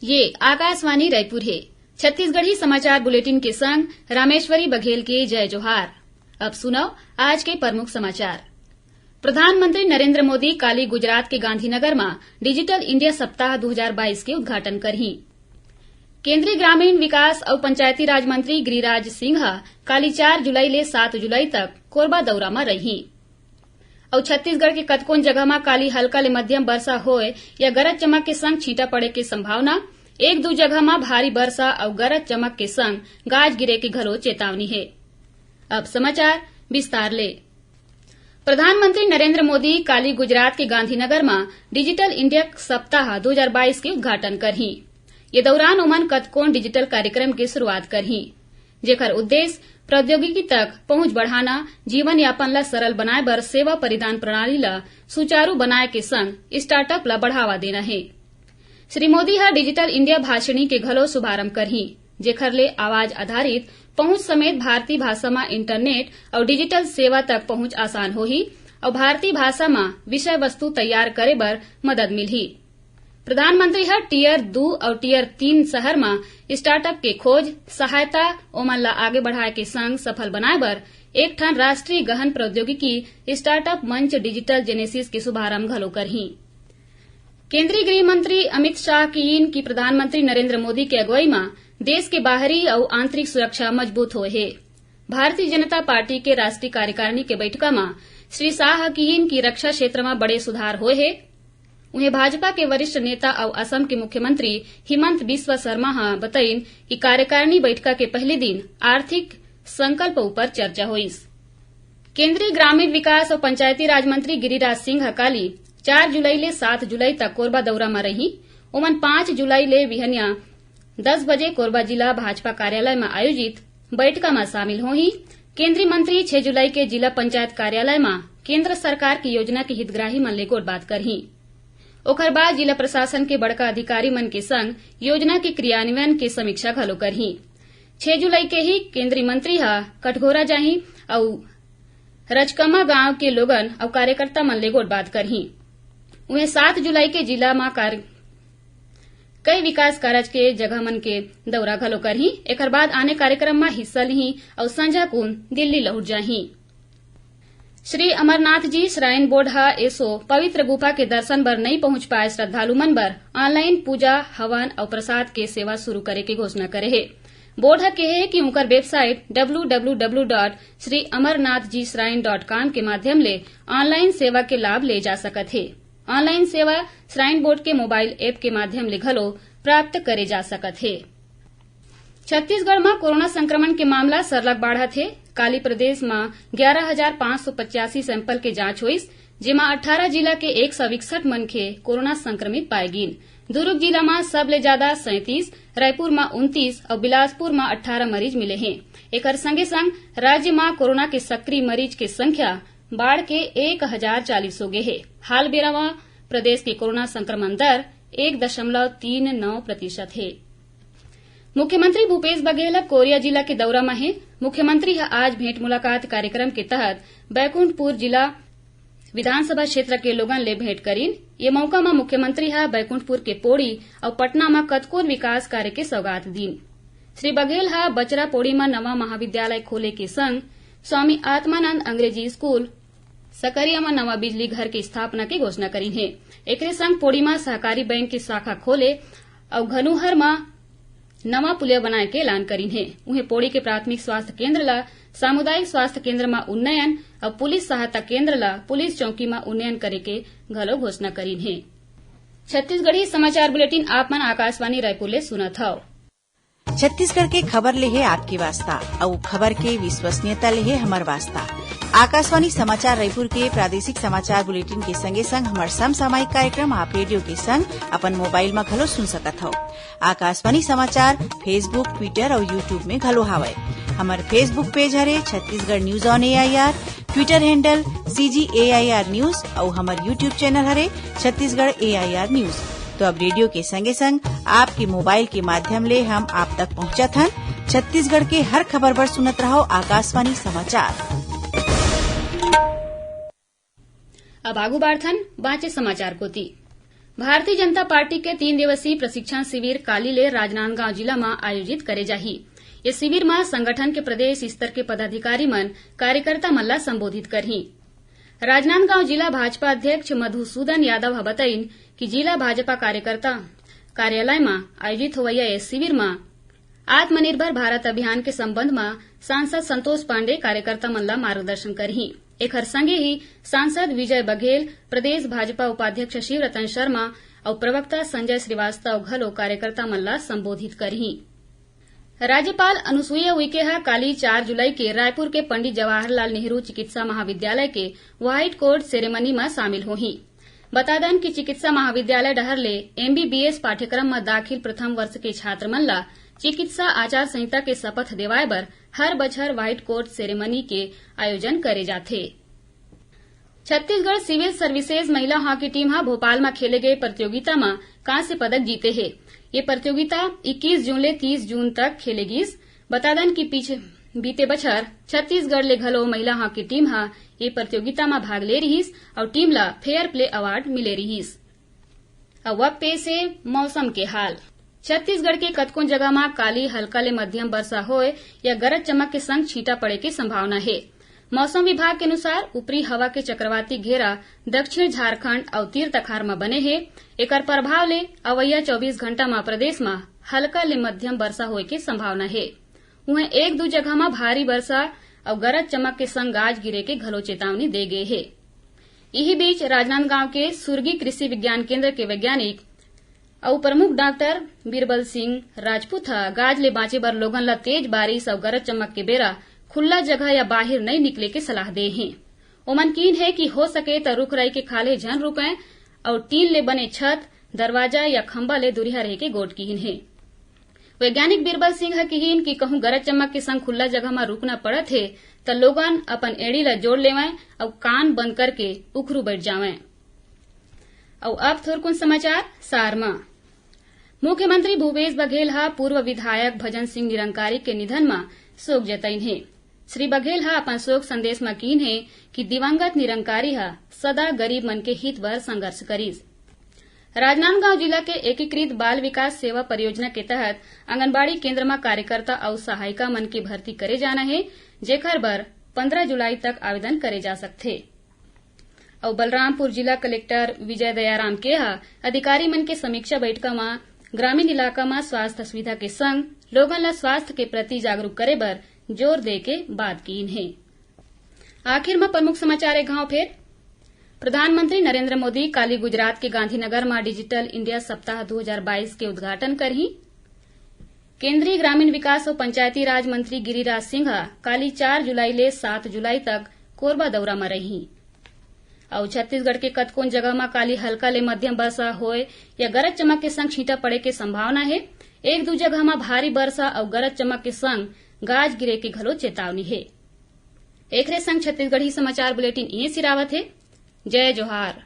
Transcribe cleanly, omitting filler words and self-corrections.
ये आकाशवाणी रायपुर है। छत्तीसगढ़ी समाचार बुलेटिन के संग रामेश्वरी बघेल के जय जोहार। अब सुनो आज के प्रमुख समाचार। प्रधानमंत्री नरेंद्र मोदी काली गुजरात के गांधीनगर में डिजिटल इंडिया सप्ताह 2022 के उद्घाटन करही। केंद्रीय ग्रामीण विकास और पंचायती राज मंत्री गिरिराज सिंह काली 4 जुलाई ले 7 जुलाई तक कोरबा दौरा में रही और छत्तीसगढ़ के कतकोन जगह में काली हल्का ले मध्यम वर्षा होए या गरज चमक के संग छींटा पड़े के संभावना। 1-2 जगह में भारी वर्षा और गरज चमक के संग गाज गिरे के घलो चेतावनी है। अब समाचार विस्तार ले। प्रधानमंत्री नरेंद्र मोदी काली गुजरात के गांधीनगर में डिजिटल इंडिया सप्ताह 2022 के उद्घाटन करही। ये दौरान ओमन कतकोन डिजिटल कार्यक्रम की शुरुआत करही, जेकर उद्देश्य प्रौद्योगिकी तक पहुंच बढ़ाना, जीवन यापन ला सरल बनाए बर सेवा परिदान प्रणाली ला सुचारू बनाए के संग स्टार्टअप ला बढ़ावा देना है। श्री मोदी डिजिटल इंडिया भाषणी के घलो शुभारंभ करही, जेकर ले आवाज आधारित पहुंच समेत भारतीय भाषा में इंटरनेट और डिजिटल सेवा तक पहुंच आसान होही और भारतीय भाषा में विषय वस्तु तैयार करे बर मदद मिलही। प्रधानमंत्री टियर 2 और टियर 3 शहर में स्टार्टअप के खोज सहायता ओमन ला आगे बढ़ाए के संग सफल बनाए बर एक ठन राष्ट्रीय गहन प्रौद्योगिकी स्टार्टअप मंच डिजिटल जेनेसिस के शुभारंभ घलो करही। केंद्रीय गृह मंत्री अमित शाह की प्रधानमंत्री नरेंद्र मोदी के अगुवाई में देश के बाहरी और आंतरिक सुरक्षा मजबूत होए है। भारतीय जनता पार्टी के राष्ट्रीय कार्यकारिणी के बैठका में श्री शाह की रक्षा क्षेत्र में बड़े सुधार होए है। उन्हें भाजपा के वरिष्ठ नेता और असम के मुख्यमंत्री हिमंत बिस्वा शर्मा बताइन कि कार्यकारिणी बैठका के पहले दिन आर्थिक संकल्प ऊपर चर्चा हुई। केंद्रीय ग्रामीण विकास और पंचायती राज मंत्री गिरिराज सिंह काली 4 जुलाई ले 7 जुलाई तक कोरबा दौरा में रही। ओमन 5 जुलाई ले बिहनिया 10 बजे कोरबा जिला भाजपा कार्यालय में आयोजित बैठका में शामिल होही। केंद्रीय मंत्री 6 जुलाई के जिला पंचायत कार्यालय में केंद्र सरकार की योजना के हितग्राही मन ले गोट बात करही। ओकर बाद जिला प्रशासन के बड़का अधिकारी मन के संग योजना के क्रियान्वयन के समीक्षा घलो करही। 6 जुलाई के ही केंद्रीय मंत्री कटघोरा जाही और रजकमा गांव के लोगन और कार्यकर्ता मन ले गोट बात करही। उन्हें 7 जुलाई के जिला में कई विकास कार्य के जगह मन के दौरा घलो करही। एकर बाद आने कार्यक्रम में हिस्सा लिही और संजा कुन दिल्ली लौट जाही। श्री अमरनाथ जी श्राइन बोर्ड एसो पवित्र गुफा के दर्शन बर नहीं पहुंच पाए श्रद्धालु मन बर ऑनलाइन पूजा हवन और प्रसाद के सेवा शुरू करे के घोषणा करे है। बोर्ड कहे है कि उनकर वेबसाइट www.श्रीअमरनाथजीश्राइन.com के माध्यम ले ऑनलाइन सेवा के लाभ ले जा सकत है। ऑनलाइन सेवा श्राइन बोर्ड के मोबाइल ऐप के माध्यम ले घलो प्राप्त करे जा सकत है। छत्तीसगढ़ में कोरोना संक्रमण के मामला सरलग बढ़त है। काली प्रदेश में 11,585 सैंपल के जांच हुई, जेमा 18 जिला के 161 मनखे कोरोना संक्रमित पाए गिन। दुर्ग जिला में सबले ज्यादा 37, रायपुर में 29 और बिलासपुर में 18 मरीज मिले हैं। एकर संगे संग राज्य में कोरोना के सक्रिय मरीज की संख्या बाढ़ के 1040 हो गए है। हाल बेरा में प्रदेश की कोरोना संक्रमण दर 1.39% है। मुख्यमंत्री भूपेश बघेल कोरिया जिला के दौरा में है। मुख्यमंत्री आज भेंट मुलाकात कार्यक्रम के तहत बैकुंठपुर जिला विधानसभा क्षेत्र के लोगन ले भेंट करीन। ये मौका में मुख्यमंत्री बैकुंठपुर के पोड़ी और पटना में कतकोन विकास कार्य के सौगात दीन। श्री बघेल बचरा पोड़ी में नवा महाविद्यालय खोले के संग स्वामी आत्मानंद अंग्रेजी स्कूल, सकरिया में नवा बिजली घर की स्थापना की घोषणा करीन है। एकरे संग पोड़ी में सहकारी बैंक की शाखा खोले और घनुहर में नवा पुलिया बनाए के ऐलान करीन है। उन्हें पोड़ी के प्राथमिक स्वास्थ्य केंद्र ला सामुदायिक स्वास्थ्य केंद्र में उन्नयन और पुलिस सहायता केंद्र ला पुलिस चौकी में उन्नयन करे के घलो घोषणा करीन है। छत्तीसगढ़ी समाचार बुलेटिन आप मन आकाशवाणी रायपुर ले सुनत हव। छत्तीसगढ़ के खबर ले है आपके वास्ता और खबर के विश्वसनीयता ले है हमर वास्ता। आकाशवाणी समाचार रायपुर के प्रादेशिक समाचार बुलेटिन के संगे संग हमार समसामयिक कार्यक्रम आप रेडियो के संग अपन मोबाइल में घलो सुन सकत हो। आकाशवाणी समाचार फेसबुक, ट्विटर और यूट्यूब में घलो हावय। हमार फेसबुक पेज हरे Chhattisgarh news on AIR, Twitter handle CGAIR news और हमार यूट्यूब चैनल हरे छत्तीसगढ़ AIR न्यूज। तो अब रेडियो के संगे संग आपके मोबाइल के माध्यम ले हम आप तक पहुंचत हन। छत्तीसगढ़ के हर खबर पर सुनत रहो आकाशवाणी समाचार। अब आगू बाढ़थन बाँचे समाचार कोती। भारतीय जनता पार्टी के 3 दिवसीय प्रशिक्षण शिविर काली ले राजनांदगांव जिला में आयोजित करे जाही। ये शिविर में संगठन के प्रदेश स्तर के पदाधिकारी मन कार्यकर्ता मन ला संबोधित करही। राजनांदगांव जिला भाजपा अध्यक्ष मधुसूदन यादव बताइन कि जिला भाजपा कार्यकर्ता कार्यालय में आयोजित होवैया इस शिविर में आत्मनिर्भर भारत अभियान के संबंध में सांसद संतोष पांडे कार्यकर्ता मन ला मार्गदर्शन करही। एकर संगे ही सांसद विजय बघेल, प्रदेश भाजपा उपाध्यक्ष शिवरतन शर्मा और प्रवक्ता संजय श्रीवास्तव घलो कार्यकर्ता मन ला संबोधित करही। राज्यपाल अनुसुईया उइके ह काली 4 जुलाई के रायपुर के पंडित जवाहरलाल नेहरू चिकित्सा महाविद्यालय के व्हाइट कोट सेरेमनी में शामिल होही। बता दें कि चिकित्सा महाविद्यालय डहर ले MBBS पाठ्यक्रम में दाखिल प्रथम वर्ष के छात्र मन ला चिकित्सा आचार संहिता के शपथ देवाए बर हर बछर व्हाइट कोट सेरेमनी के आयोजन करे जाथे। छत्तीसगढ़ सिविल सर्विसेज महिला हॉकी टीम हा भोपाल में खेले गए प्रतियोगिता में कांस्य पदक जीते है। ये प्रतियोगिता 21 जून ले 30 जून तक खेलेगीस। बता दें कि बीते बछर छत्तीसगढ़ ले घलो महिला हॉकी टीम हा ये प्रतियोगिता में भाग ले रहीस और टीम ला फेयर प्ले अवार्ड मिले रहीस। अब पेश है मौसम के हाल। छत्तीसगढ़ के कतकों जगह में काली हल्का ले मध्यम वर्षा होए या गरज चमक के संग छींटा पड़े की संभावना है। मौसम विभाग के अनुसार ऊपरी हवा के चक्रवाती घेरा दक्षिण झारखंड और तीर तखार में बने है। एकर प्रभाव ले अवैया 24 घंटा में प्रदेश में हल्का ले मध्यम वर्षा होए के संभावना है। वहीं 1-2 जगह में भारी वर्षा और गरज चमक के संग गाज गिरे के घलो चेतावनी दे गए है। यही बीच राजनांदगांव के सुरगी कृषि विज्ञान केंद्र के वैज्ञानिक और प्रमुख डॉक्टर बीरबल सिंह राजपूत गाज ले बांचे बर लोगन ला तेज बारिश और गरज चमक के बेरा खुला जगह या बाहर नहीं निकले के सलाह दे हैं। ओमन कीन है कि हो सके तो रुख राई के खाले झन रुकें और टीन ले बने छत, दरवाजा या खंबा ले दुरिया रह के गोट कीन है। वैज्ञानिक बीरबल सिंह कहीन कि कहूं गरज चमक के संग खुला जगह में रुकना पड़त है तो लोगन अपन एड़ी ला जोड़ लेवें और कान बंद करके उखरू बैठ जावें। और अब थोरकुन समाचार सार में। मुख्यमंत्री भूपेश बघेल हा पूर्व विधायक भजन सिंह निरंकारी के निधन में शोक जताइन है। श्री बघेल हा अपन शोक संदेश में कीन है कि दिवंगत निरंकारी हा सदा गरीब मन के हित बर संघर्ष करीस। राजनांदगांव जिला के एकीकृत बाल विकास सेवा परियोजना के तहत आंगनबाड़ी केंद्र में कार्यकर्ता और सहायिका मन की भर्ती करे जाना है, जेकर बर 15 जुलाई तक आवेदन करे जा सकथे। और बलरामपुर जिला कलेक्टर विजय दयाराम के अधिकारी मन के समीक्षा बैठक में ग्रामीण इलाका में स्वास्थ्य सुविधा के संग लोगन ला स्वास्थ्य के प्रति जागरूक करे बर जोर दे के बात कीन है। आखिर में प्रमुख समाचार गांव फिर। प्रधानमंत्री नरेंद्र मोदी काली गुजरात के गांधीनगर में डिजिटल इंडिया सप्ताह 2022 के उद्घाटन करही। केंद्रीय ग्रामीण विकास और पंचायती राज मंत्री गिरिराज सिंह काली 4 जुलाई ले 7 जुलाई तक कोरबा दौरा में रही। और छत्तीसगढ़ के कतकोन जगह में काली हल्का ले मध्यम वर्षा होए या गरज चमक के संग छींटा पड़े के संभावना है। 1-2 जगह में भारी वर्षा और गरज चमक के संग गाज गिरे के घलो चेतावनी है। एकरे संग छत्तीसगढ़ी समाचार बुलेटिन इहे सिरावत है। जय जोहार।